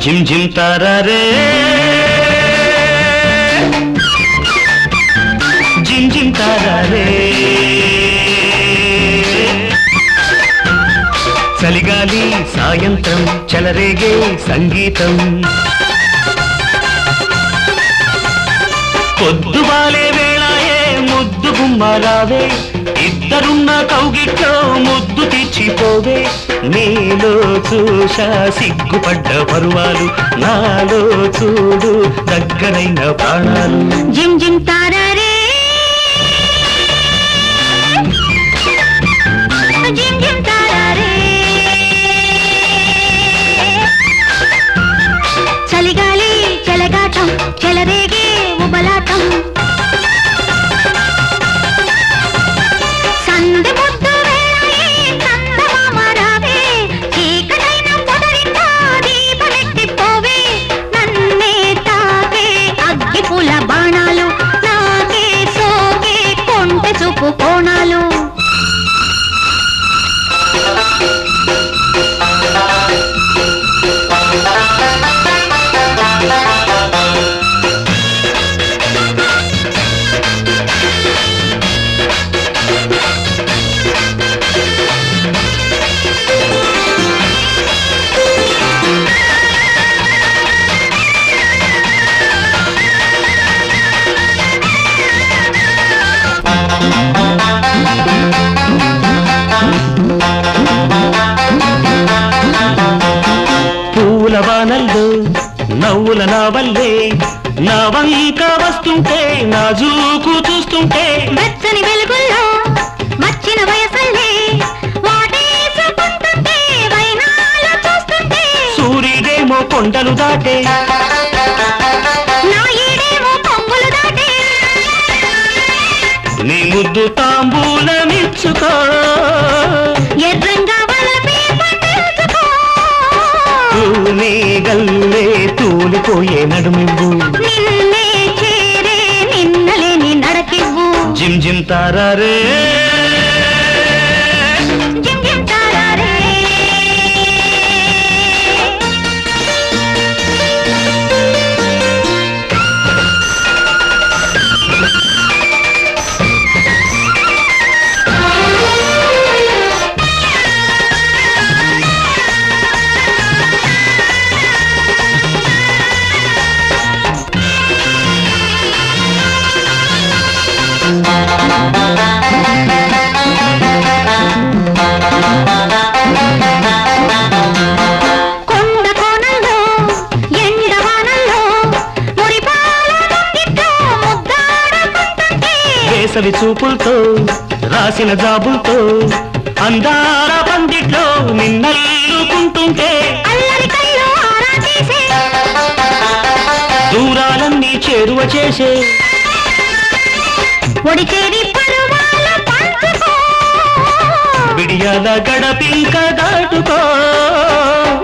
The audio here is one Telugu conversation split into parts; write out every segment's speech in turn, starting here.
జిమ్ జిమ్ తారారే జిమ్ జిమ్ తారారే చలిగాలి సాయంత్రం చెలరేగే సంగీతం పొద్దువాలే వేళాయే ముద్దు గుమ్మరావే ఇద్దరున్న కౌగిట్లో ముద్దు తెచ్చిపోవే నీలో చూశా సిగ్గుపడ్డ పరువాలు నాలో చూడు దగ్గరైన ప్రాణాలు జిమ్ జిమ్ తారారే జిమ్ జిమ్ తారారే చలిగాలి చెలగాటం చెలరేగే ఉబలాటం సందె ముద్దు వేళాయే చందమామ రావే చీకటైన పొదరింటా దీపమెట్టిపోవే నన్నే తాకే అగ్గిపుల బాణాలు నాకే సోకే కొంటె చూపు కోణాలు పూల వానల్లో నవ్వుల నా వల్లే నా వంక వస్తుంటే నా జూకు చూస్తుంటే వెచ్చని వెలుగుల్లో మచ్చిన వయసల్లే వాటేసుకుంటుంటే వైనాలు చూస్తుంటే సూర్యుడేమో కొండలు దాటే నా ఈడేమో పొంగులు దాటే నీ ముద్దు తాంబూలమిచ్చుకో ఎర్రంగా వలపే పండించుకో నీ గల్లే తూలిపోయే నడుమివ్వు నిన్నే చేరే నిన్నలేని నడకివ్వు జిమ్ జిమ్ తారారే జిమ్ జిమ్ తారారే కొండ కోణంలో ఎండవానల్లో మురిపాల ముంగిట్లో ముద్దాడుకుంటుంటే వేసవి చూపులతో రాసిన జాబులతో అందాల పందిట్లో నిన్నల్లుకుంటుంటే అల్లరి కళ్ళు ఆరా తీసే దూరాలన్నీ చేరువ చేసే ఒడి చేరి పరువాల పంచుకో విడియాల గడపింక దాటుకో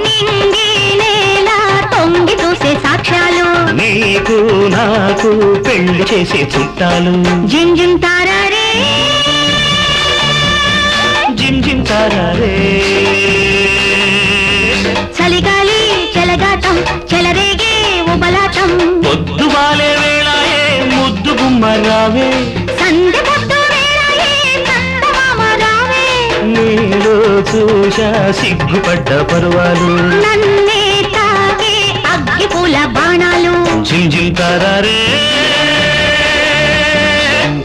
నింగి నేల తొంగి చూసే సాక్ష్యాలు నీకు నాకు పెళ్లి చేసే చుట్టాలు జిమ్ జిమ్ తారారే జిమ్ జిమ్ తారారే చలిగాలి చెలగాటం చెలరేగే ఉబలాటం పొద్దువాలే వేళాయే ముద్దు గుమ్మరావే సందె ముద్దు వేళాయే చందమామ రావే నీలో చూశా సిగ్గుపడ్డ పరువాలు నన్నే తాకే అగ్గిపూల బాణాలు జిమ్ జిమ్ తారారే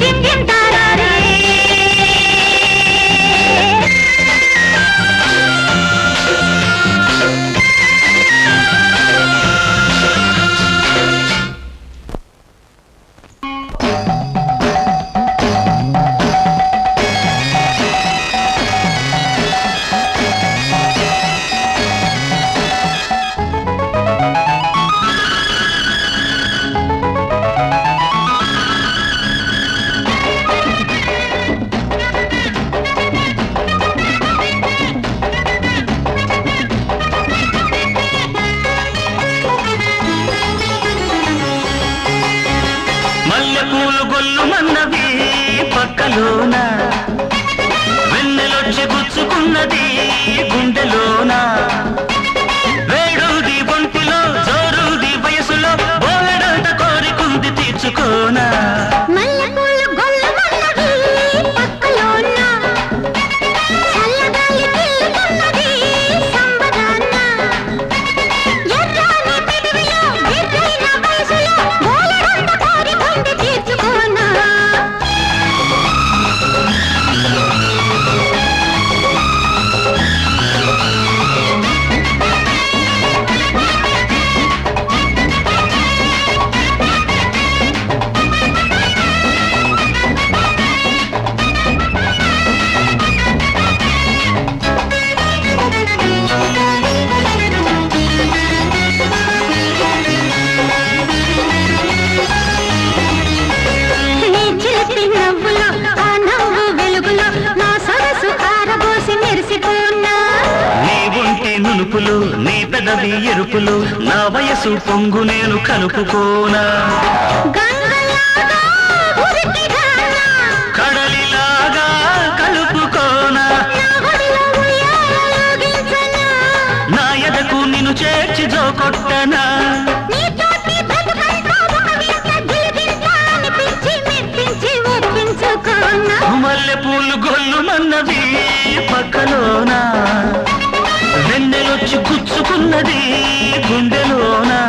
జిమ్ జిమ్ తారారే పక్కలోన వెన్నెలొచ్చి గుచ్చుకున్నది గుండెలోన వేడుది ఒంటిలో పెదవి ఎరుపులు నా వయసు పొంగు నేను కలుపుకోనా కడలిలాగా కలుపుకోనా నా ఎదకు నిన్ను చేర్చి జోకొట్టనా మల్లె పూలు గొల్లు మన్నది పక్కలోనా వెన్నెలొచ్చి గుచ్చుకున్నది గుండెలోనా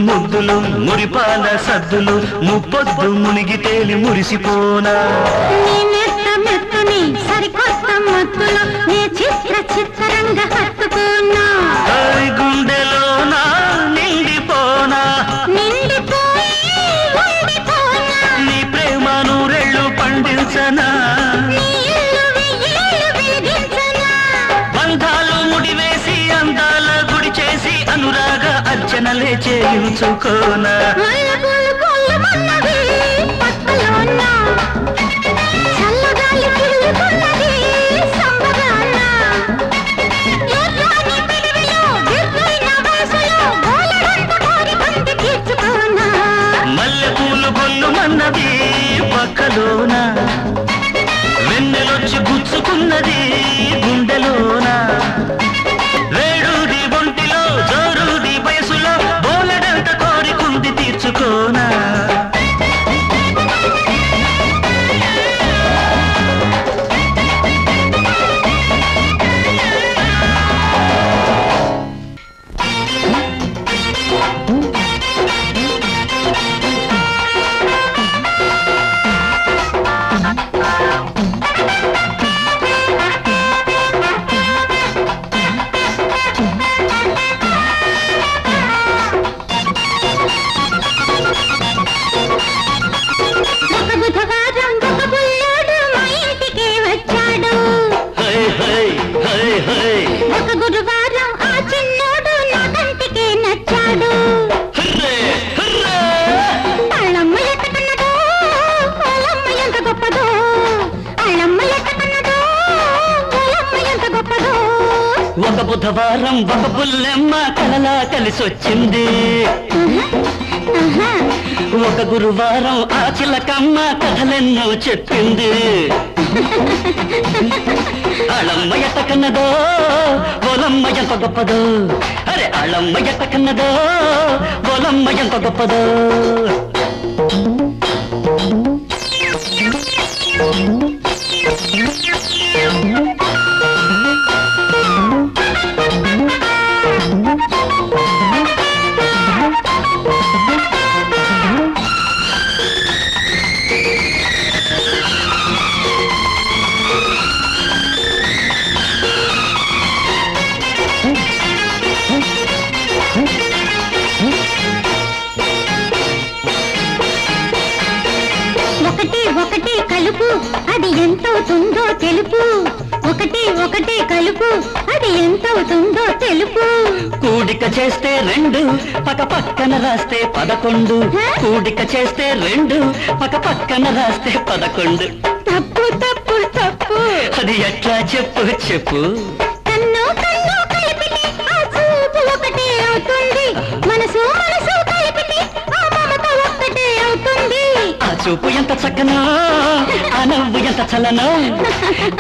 ముద్దులు మురిపాల సద్దులు ముప్పొద్దు మునిగి తేలి మురిసిపోనా గుండెలోనా నిండిపోనా నీ ప్రేమ నూరెళ్ళు పండించనా బంధాలు ముడివేసి అందాల గుడి చేసి అనురాగ అర్చనలే చేయించుకోనా మల్లెపూలు గొల్లుమన్నది పక్కలోనా వెన్నెలొచ్చి గుచ్చుకున్నది గుండెలోనా వేడుది ఒంటిలో జోరుది వయసులో బోలెడంత కోరికుంది తీర్చుకోనా ఒక బుధవారం ఒక బుల్లెమ్మ కలలా కలిసొచ్చింది ఒక గురువారం ఆ చిలకమ్మ కథలెన్నో చెప్పింది అళమ్మ ఎట్ట కన్నదో ఓలమ్మ ఎంత గొప్పదో అరే అళమ్మ ఎట్ట కన్నదో ఓలమ్మ ఎంత గొప్పదో ఒకటి కలుపు అది ఎంతవుతుందో తెలుపు ఒకటి కలుపు అది ఎంతవుతుందో తెలుపు కూడిక చేస్తే 2 పక్క పక్కన రాస్తే 11 కూడిక చేస్తే 2 పక్క పక్కన రాస్తే 11 తప్పు తప్పు తప్పు అది ఎట్లా చెప్పు చెప్పు కన్ను కన్ను కలిపితే ఆ చూపు ఒకటే అవుతుంది మనసు మనసు కలిపితే ఆ మమత ఒకటే అవుతుంది ఆ చూపు ఎంత చక్కనో ఆ నవ్వు ఎంత చలనో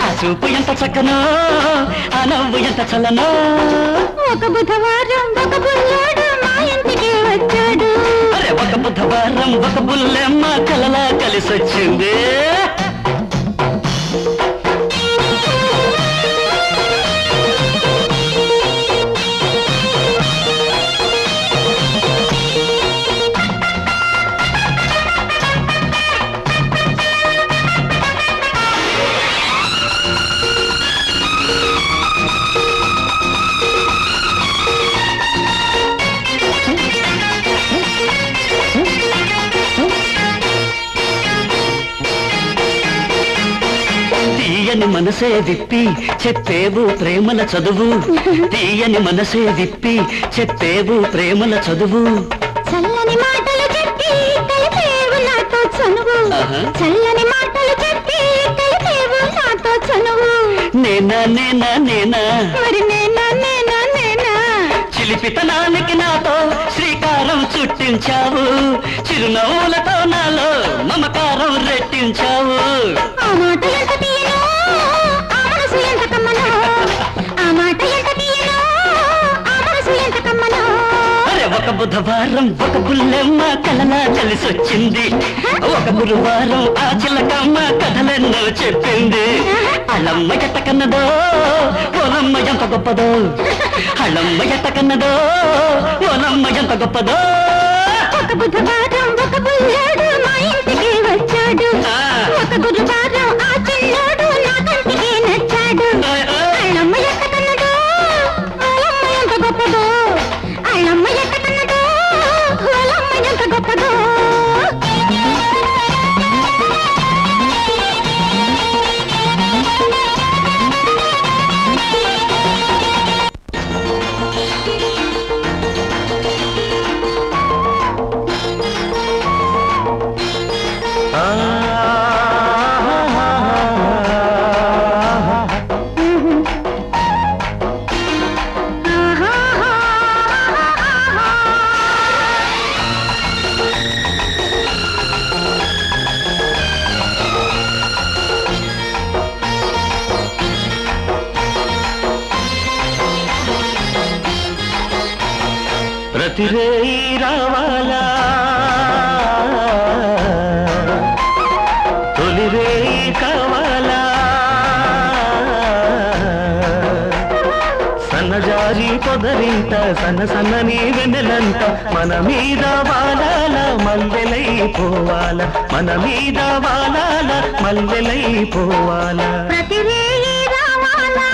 ఆ చూపు ఎంత చక్కనో ఆ నవ్వు ఎంత చలనో ఒక బుధవారం ఒక బుల్లోడు మా ఇంటికి వచ్చాడు అరే ఒక బుధవారం ఒక బుల్లెమ్మ కలలా కలిసొచ్చింది తీయని మనసే విప్పి చెప్పేవు ప్రేమల చదువు తీయని మనసే విప్పి చెప్పేవు ప్రేమల చదువు చల్లని మాటలు చెప్పి కలిపేవు నాతో చనువు చల్లని మాటలు చెప్పి కలిపేవు నాతో చనువు నేనా నేనా నేనా మరి నేనా నేనా నేనా చిలిపితనానికి నాతో శ్రీకారం చుట్టించావు చిరునవ్వులతో నాలో మమకారం రెట్టించావు ఆ మాట ఎంత తీయనో ఆ మనసు ఎంత కమ్మనో ఆ మాట ఎంత తీయనో ఆ మనసు ఎంత కమ్మనో అరే ఒక బుధవారం ఒక బుల్లెమ్మ కలలా కలిసొచ్చింది ఒక గురువారం ఆ చిలకమ్మ కథలెన్నో చెప్పింది అళ్ళమ్మ ఎట్ట కన్నదో ఓలమ్మ ఎంత గొప్పదో అళ్ళమ్మ ఎట్ట కన్నదో ఓలమ్మ ఎంత గొప్పదో ఒక బుధవారం ఒక బుల్లాడు మా ఇంటికి వచ్చాడు ఒక గురువారం ఆ చిన్నాడు నా కంటికి నచ్చాడు అళ్ళమ్మ ఎట్ట కన్నదో ఓలమ్మ ఎంత గొప్పదో అళ్ళమ్మ ఎట్ట కన్నదో ఓలమ్మ ఎంత గొప్పదో ప్రతిరేయి రావాలా తొలిరేయి కావాలా సన్నజారి పొదరింత సన్న సన్నని వెన్నెలంత మన మీద వాలాల మల్లెలై పోవాల మన మీద వాలాల మల్లెలై పోవాల ప్రతిరేయి రావాలా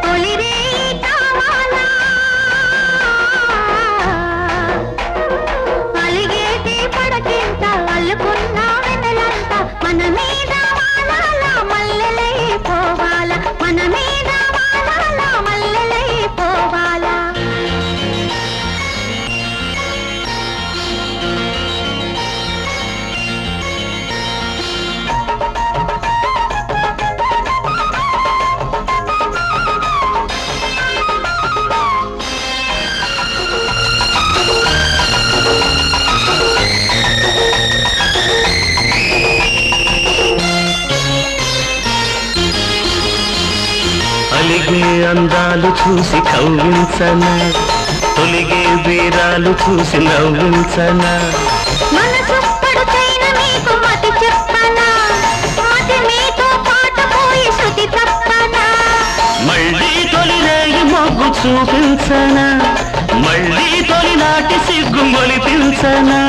తొలిరేయి కావాలా అలిగేటి పడకింత అల్లుకున్న వెన్నెలంత మన మీద వాలాల మల్లెలై పోవాల మన మీద వాలాల మల్లెలై పోవాలా అలిగే అందాలు చూసి కవ్వించనా తొలిగే వీరాలు చూసి నవ్వించనా మనసు పడుచైన మీకు మతి చెప్పనా మతి మీతో పాట పోయి శృతి తప్పనా మళ్ళీ తొలిరేయి మొగ్గు చూపించనా మళ్ళీ తొలినాటి సిగ్గు మొలిపించనా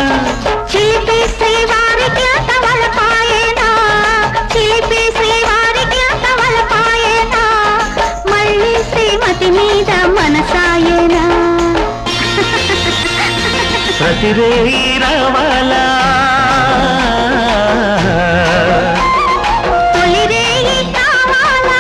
చిలిపి శ్రీవారికి అంతవల పాయేనా చిలిపి శ్రీవారికి అంతవల పాయేనా మళ్ళీ శ్రీమతి మీద మనసాయేనా ప్రతిరేయి రావాలా తొలిరేయి కావాలా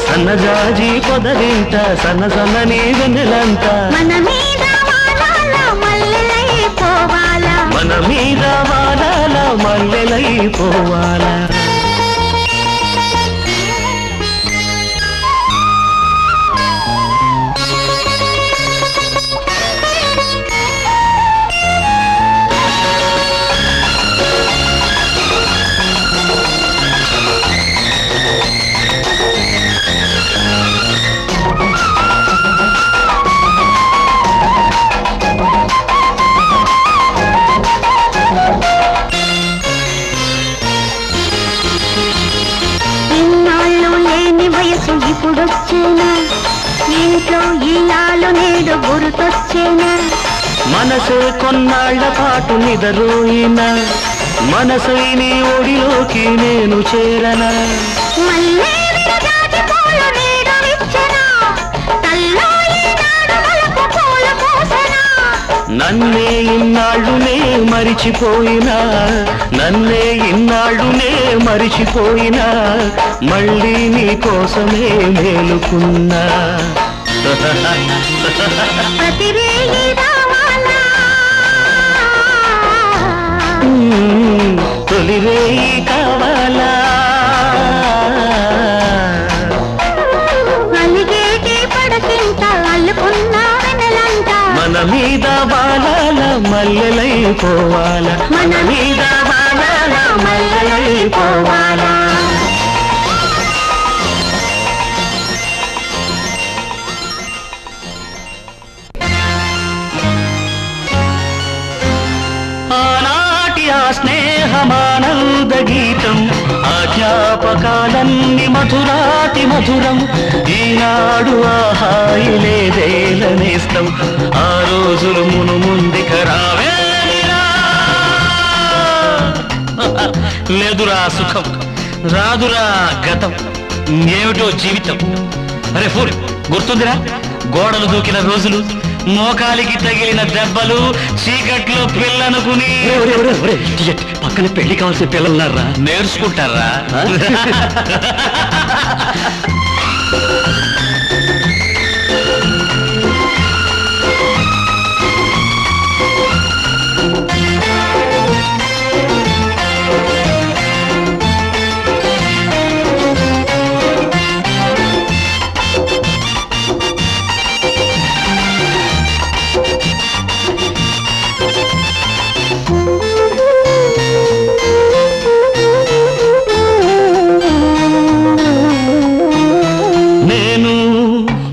సన్నజాజి పొదరింట సన్న సన్నని వెన్నెలంట మన మీద వాలాల మల్లెలై పోవాలా మన మీద వాలాల మల్లెలై పోవాలా ఇప్పుడొచ్చేనా ఇంట్లో ఈనాలు నేడు గుర్తొచ్చేనా మనసు కొన్నాళ్ల పాటు నిదరోయినా మనసై నీ ఒడిలోకి నేను చేరనా మళ్ళీ విరజాజి పూలు నీడు విచ్చెనా తల్లో ఈనాడు వలపు పూలు పూసెనా నన్నే ఇన్నాళ్ళునే మరిచిపోయినా నన్నే ఇన్నాళ్ళునే మరిచిపోయినా మళ్ళీ నీ కోసమే మేలుకున్నా తొలిరేయి కావాలా మన మీద బాలాల మల్లెలైపోవాలా మన మీద బాలాల మల్లెలైపోవాలా ఆనాటి ఆ స్నేహమానంద గీతం ఆ జ్ఞాపకాలన్నీ మధురాతి మధురం ఈనాడు ఆ హాయి లేదేలనేస్తం ఆ రోజులు మును ముందుక రావేరా లేదురా సుఖం రాదురా గతం ఏమిటో జీవితం అరే ఫూల్ గుర్తుందిరా గోడలు దూకిన రోజులు మోకాలికి తగిలిన దెబ్బలు చీకట్లో పిల్లనుకుని పక్కన పెళ్లి కావాల్సిన పిల్లలున్నారా నేర్చుకుంటారా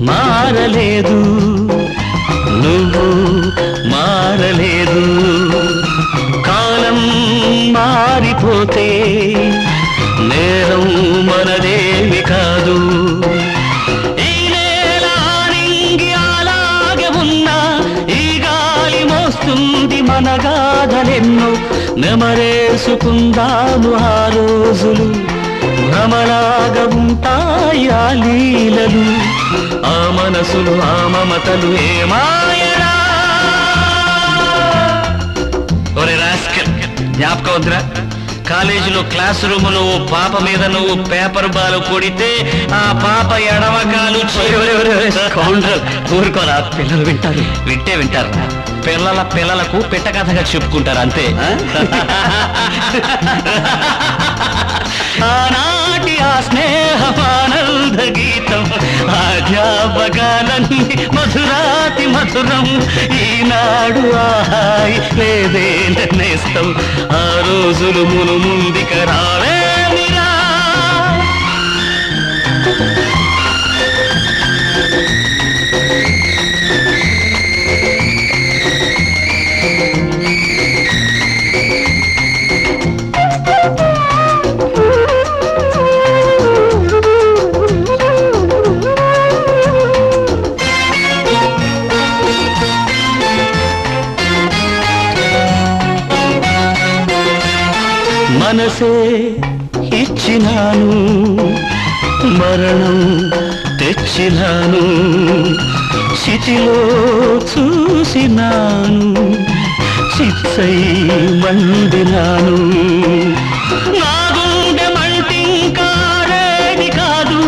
మారలేదు నువ్వు మారలేదు కాలం మారిపోతే నేరం మనదేమి కాదు ఈ నేల నింగి అలాగే ఉన్నా ఈ గాలి మోస్తుంది మన గాథలెన్నో నెమరేసుకుందాము ఆ రోజులు భ్రమలాగా ఉంటాయి ఆ లీలలు ఆ మనసులు ఆ మమతలు ఏమాయరా ఒరే రాస్కల్ జ్ఞాపకం వద్దురా కాలేజీలో క్లాస్ రూమ్ లో పాప మీద నువ్వు పేపర్ బాల్ కొడితే ఆ పాప ఎడమకాలు ఊరుకోరా పిల్లలు వింటారు వింటారు పిల్లలకు పిట్ట కథగా చెప్పుకుంటారు అంతే ఆనాటి ఆ స్నేహమానంద గీతం ఆ జ్ఞాపకాలన్నీ మధురాతి మధురం ఈనాడు ఆ హాయి లేదే నేస్తం ఆ రోజులు మును ముందుక రావేమిరా మనసే ఇచ్చినాను మరణం తెచ్చినాను చితిలో చూసినాను చిత్సై మండినాను నా గుండె మంటింకారేది కాదు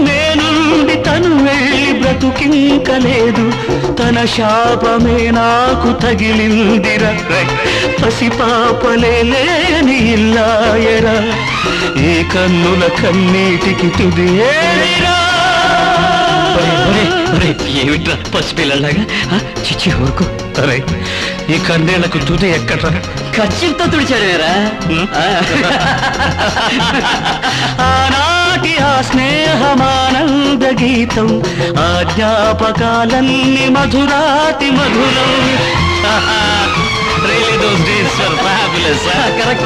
నేనుండి తను వెళ్ళి బ్రతుకింకలేదు తన శాపమే నాకు తగిలిందిరా పసిపాపలే లేని ఇల్లాయరా ఈ కన్నుల కన్నీటికి తుది ఏమిట్రా పసిపిల్లలాగా చిచ్చి ఊరుకో అరే ఈ కన్నేళ్లకు తుది ఎక్కడ్రా ఖర్చుతో తుడిచాడేరా ఆనాటి ఆ స్నేహమానంద గీతం ఆ జ్ఞాపకాలన్నీ మధురాతి మధురం Really, those days were fabulous. Correct.